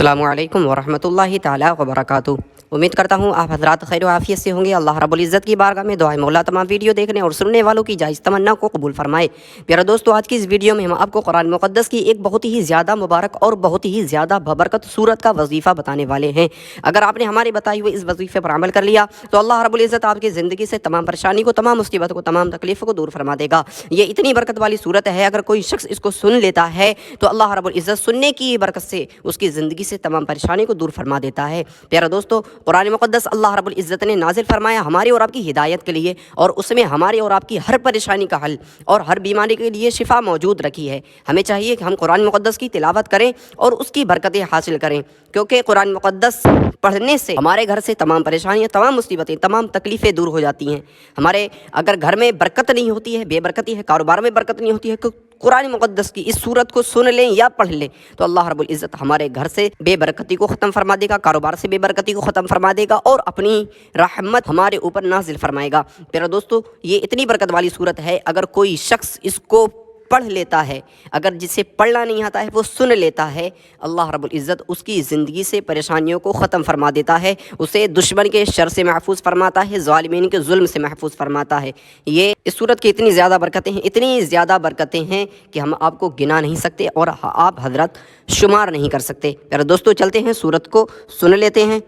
अस्सलामु अलैकुम वरहमतुल्लाहि ताला वबरकातुहू। उम्मीद करता हूँ आप हज़रात खैर आफ़ियत से होंगे। अल्लाह रब्बुल इज़्ज़त की बारगाह में दुआ है मौला तमाम वीडियो देखने और सुनने वालों की जायज़ तमन्ना को कबूल फरमाए। प्यारे दोस्तों, आज की इस वीडियो में हम आपको कुरान मुक़द्दस की एक बहुत ही ज़्यादा मुबारक और बहुत ही ज़्यादा बबरकत सूरत का वजीफ़ा बताने वाले हैं। अगर आपने हमारे बताए हुए इस वजीफ़े पर अमल कर लिया तो अल्लाह रब्बुल इज़्ज़त आपकी ज़िंदगी से तमाम परेशानी को, तमाम मुसीबत को, तमाम तकलीफ़ को दूर फरमा देगा। ये इतनी बरकत वाली सूरत है, अगर कोई शख्स इसको सुन लेता है तो अल्लाह रब्बुल इज़्ज़त सुनने की बरकत से उसकी ज़िंदगी से तमाम परेशानी को दूर फरमा देता है। प्यारे दोस्तों, कुरान मुक़द्दस अल्लाह रब्बुल इज़्ज़त ने नाज़िल फरमाया हमारी और आपकी हिदायत के लिए, और उसमें हमारी और आपकी हर परेशानी का हल और हर बीमारी के लिए शिफा मौजूद रखी है। हमें चाहिए कि हम कुरान मुक़द्दस की तिलावत करें और उसकी बरकतें हासिल करें, क्योंकि कुरान मुक़द्दस पढ़ने से हमारे घर से तमाम परेशानियाँ, तमाम मुसीबतें, तमाम तकलीफ़ें दूर हो जाती हैं। हमारे अगर घर में बरकत नहीं होती है, बेबरकती है, कारोबार में बरकत नहीं होती है, कुरान मुक़द्दस की इस सूरत को सुन लें या पढ़ लें तो अल्लाह रब्बुल इज़्ज़त हमारे घर से बेबरकती को ख़त्म फरमा देगा, कारोबार से बेबरकती को ख़त्म फरमा देगा और अपनी रहमत हमारे ऊपर नाजिल फरमाएगा। प्यारे दोस्तों, ये इतनी बरकत वाली सूरत है, अगर कोई शख्स इसको पढ़ लेता है, अगर जिसे पढ़ना नहीं आता है वो सुन लेता है, अल्लाह रब्बुल इज़्ज़त उसकी ज़िंदगी से परेशानियों को ख़त्म फरमा देता है, उसे दुश्मन के शर से महफूज फरमाता है, ज़ालिमीन के जुल्म से महफूज फरमाता है। ये इस सूरत की इतनी ज़्यादा बरकतें हैं, इतनी ज़्यादा बरकतें हैं कि हम आपको गिना नहीं सकते और आप हज़रत शुमार नहीं कर सकते। प्यारे दोस्तों, चलते हैं सूरत को सुन लेते हैं।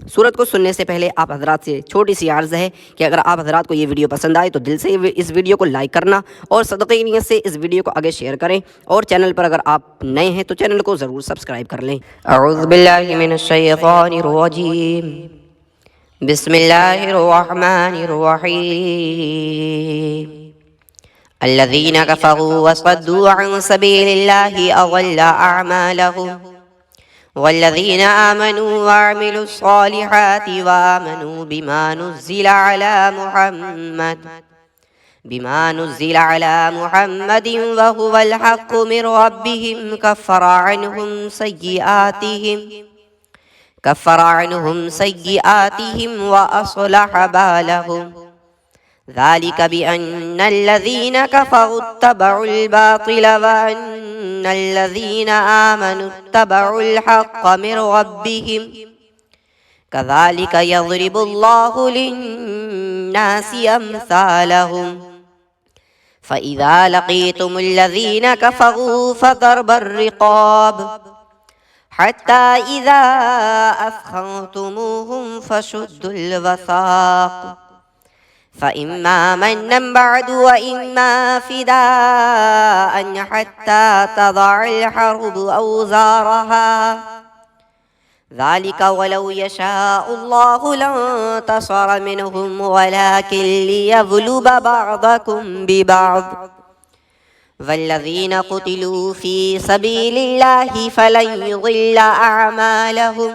सूरत को सुनने से पहले आप हज़रात से छोटी सी अर्ज़ है कि अगर आप हज़रात को ये वीडियो पसंद आए तो दिल से इस वीडियो को लाइक करना और सदक़े नियत से इस वीडियो को आगे शेयर करें, और चैनल पर अगर आप नए हैं तो चैनल को ज़रूर सब्सक्राइब कर लें। अऊज़ु बिल्लाहि मिनश शैतानिर रजीम, बिस्मिल्लाहिर रहमानिर रहीम। अल्लज़ीना कफ़रू वसद्दू अन सबीलिल्लाहि अज़ल्ल अअमालहुम वल्लज़ीना आमनू वअमिलुस्सॉलिहाति वआमनू बिमा नुज़्ज़िला अला मुहम्मदिन वहुवल हक़्क़ु मिन रब्बिहिम कफ़्फ़रा अन्हुम सय्यिआतिहिम व अस्लह बालहुम ज़ालिक बिअन्नल्लज़ीना कफ़रू इत्तबउल बातिल व अन्नल्लज़ीना आमनू इत्तबउल हक़्क़ मिन रब्बिहिम कज़ालिक यज़रिबुल्लाहु लिन्नासि अम्सालहुम फ़इज़ा लक़ीतुमुल्लज़ीना कफ़रू फ़ज़रबर रिक़ाब हत्ता इज़ा अस्ख़न्तुमूहुम फ़शुद्दुल वसाक़ फ़इम्मा मन्नन बअदु व इम्मा फ़िदाअन हत्ता तज़अल हर्बु औज़ारहा ज़ालिक वलौ यशाअुल्लाहु लंतसर मिनहुम वलाकिन लियब्लुव बअदकुम बिबअद वल्लज़ीना क़ुतिलू फ़ी सबीलिल्लाहि फ़लन युज़िल्ल अअमालहुम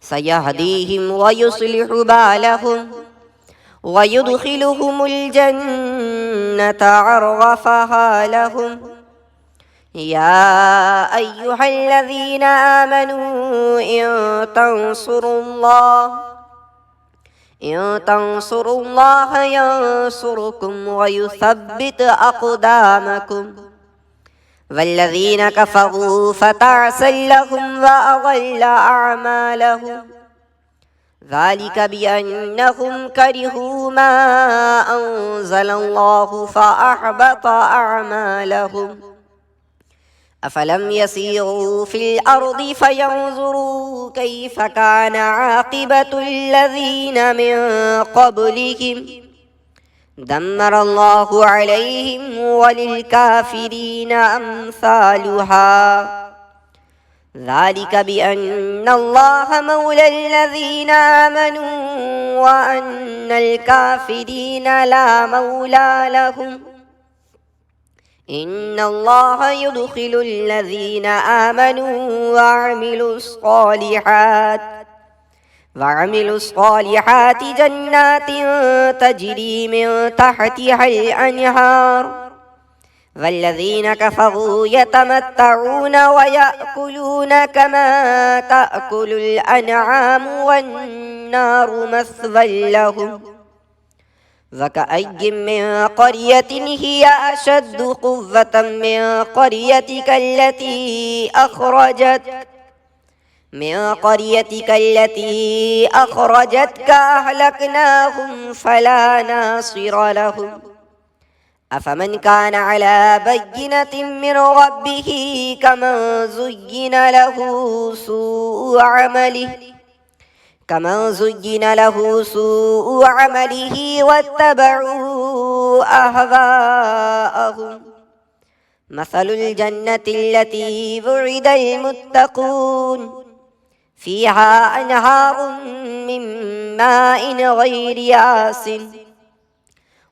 सयहदीहिम व युस्लिहु बालहुम वयुदखिलुहुमुल जन्नत अर्रफ़हा लहुम या अय्युहल्लज़ीना आमनू इन तंसुरुल्लाह यंसुरकुम व युथब्बित अक़दामकुम वल्लज़ीना कफ़रू फ़तअसल लहुम व अज़ल्ल अअमालहुम ज़ालिक बिअन्नहुम करिहू मा अंज़लल्लाहु फ़अहबत अअमालहुम अफ़लम यसीरू फ़िल अर्दि फ़यंज़ुरू कैफ़ कान आक़िबतुल्लज़ीना मिन क़ब्लिहिम दम्मरल्लाहु अलैहिम वलिलकाफ़िरीना अम्सालुहा ज़ालिक बिअन्नल्लाह मौलल्लज़ीना आमनू व अन्नल काफ़िरीना ला मौला लहुम इन्नल्लाह युदखिलुल्लज़ीना आमनू वअमिलुस्सॉलिहाति जन्नातिन तजरी मिन तहतिहल अन्हार वल्लज़ीना कफ़रू यतमत्तऊन व याकुलून कमा ताकुलुल अनआमु वन्नारु मस्वल लहुम वकअय्यिम मिन क़र्यतिन हिय अशद्दु क़ुव्वतन मिन क़र्यतिक अल्लती من قريتك التي أخرجتك أهلكناهم فلا ناصر لهم أفمن كان على بينة من ربه كمن زين له سوء عمله واتبعوا أهواءهم مثل الجنة التي وعد المتقون فيها أنهار من ماء غير آسن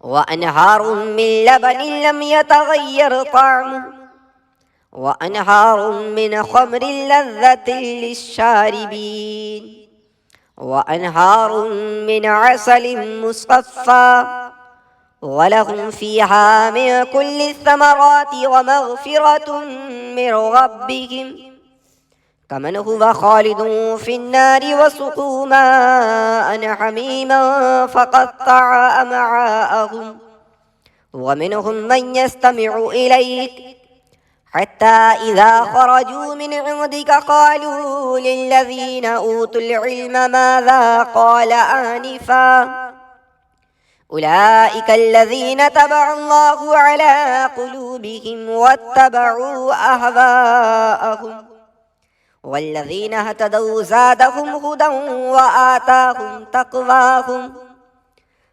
وأنهار من لبن لم يتغير طعمه وأنهار من خمر لذة للشاربين وأنهار من عسل مصفى ولهم فيها من كل الثمرات ومغفرة من ربهم كمن هو خالد في النار وسقوا ماء حميما فقطع أمعاءهم ومنهم من يستمع إليك حتى إذا خرجوا من عندك قالوا للذين أوتوا العلم ماذا قال آنفا أولئك الذين تبع الله على قلوبهم واتبعوا أهواءهم والذين اهتدوا زادهم هدى وآتاهم تقواهم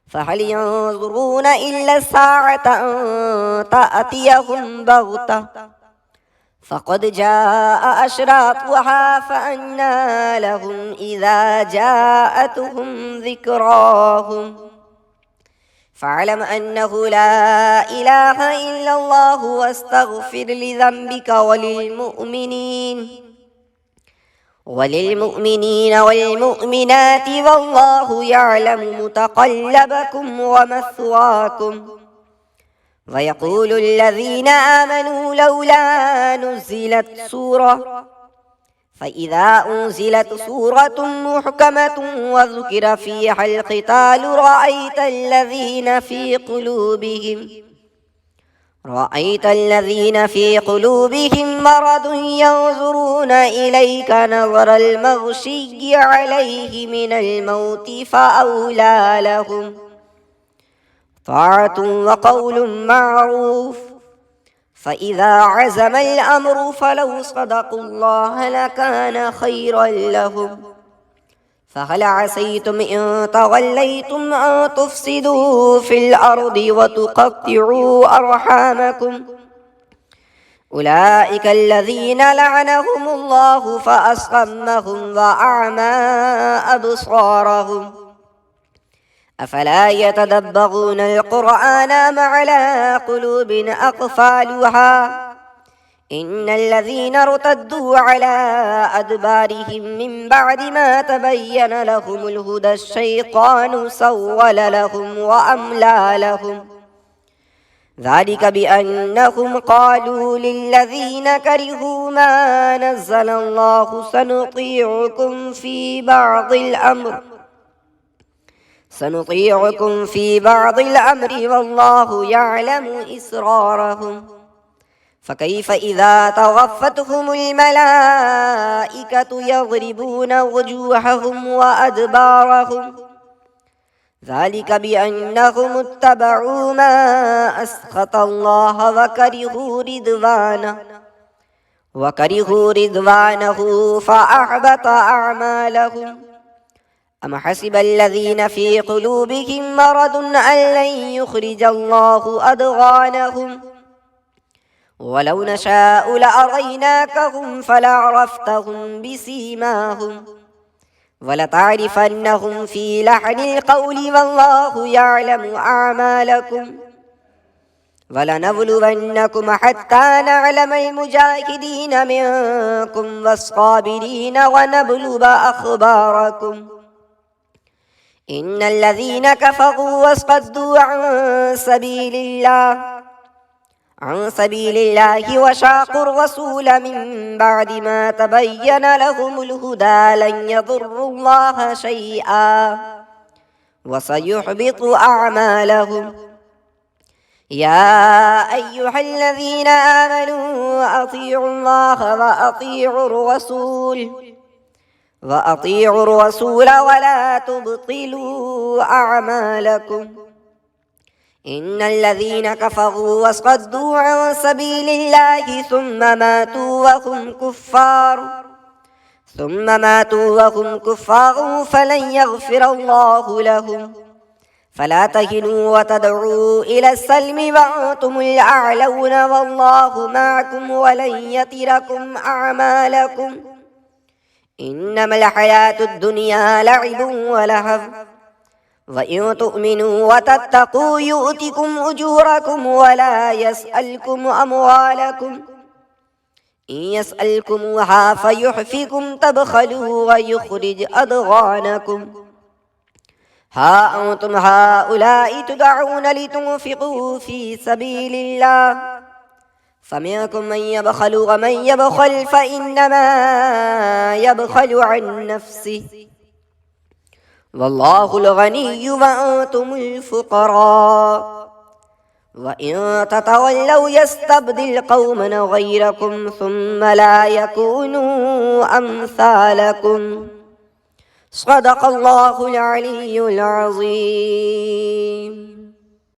فهل ينظرون إلا الساعة أن تأتيهم بغتة فقد جاء أشراطها فأنى لهم إذا جاءتهم ذكراهم فاعلم أنه لا إله إلا الله واستغفر لذنبك وللمؤمنين والمؤمنات والله يعلم متقلبكم ومثواكم ويقول الذين آمنوا لولا نزلت سورة فإذا أنزلت سورة محكمة وذكر فيها القتال رأيت الذين في قلوبهم مرض ينظرون إليك نظر المغشي عليه من الموت فأولى لهم طاعة وقول معروف فإذا عزم الأمر فلو صدقوا الله لكان خيرا لهم فهل عسيتم إن توليتم أن تفسدوا في الأرض وتقطعوا أرحامكم أولئك الذين لعنهم الله فأصمهم وأعمى أبصارهم أفلا يتدبرون القرآن أم على قلوب أقفالها إن الذين ارتدوا على أدبارهم من بعد ما تبين لهم الهدى الشيطان سول لهم وأملى لهم ذلك بأنهم قالوا للذين كرهوا ما نزل الله سنطيعكم في بعض الأمر والله يعلم إسرارهم فكيف إذا توفتهم الملائكة يضربون وجوههم وأدبارهم ذلك بأنهم اتبعوا ما أسخط الله وكرهوا رضوانه فأحبط أعمالهم أم حسب الذين في قلوبهم مرض أن لن يخرج الله أضغانهم ولو نشاء لأريناكهم فلعرفتهم بسيماهم ولتعرفنهم في لحن القول والله يعلم أعمالكم ولنبلونكم حتى نعلم المجاهدين منكم والصابرين ونبلو أخباركم إن الذين كفروا وصدوا عن سبيل الله وشاقوا الرسول من بعد ما تبين لهم الهدى لن يضروا الله شيئا وسيحبط أعمالهم يا أيها الذين آمنوا أطيعوا الله وأطيعوا الرسول وأطيعوا الرسول ولا تبطلوا أعمالكم إن الذين كفروا وصدوا عن سبيل الله ثم ماتوا وهم كفار فلن يغفر الله لهم فلا تهنوا وتدعوا إلى السلم وأنتم الأعلون والله معكم ولن يتركم أعمالكم إنما الحياة الدنيا لعب ولهو وإن تؤمنوا وتتقوا يؤتكم أجوركم ولا يسألكم أموالكم إن يسألكموها فيحفكم تبخلوا ويخرج أضغانكم ها أنتم هؤلاء تدعون لتنفقوا في سبيل الله فمنكم من يبخل ومن يبخل فإنما يبخل عن نفسه والله الغني وأنتم الفقراء وإن تتولوا يستبدل قوما غيركم ثم لا يكونوا أمثالكم صدق الله العلي العظيم.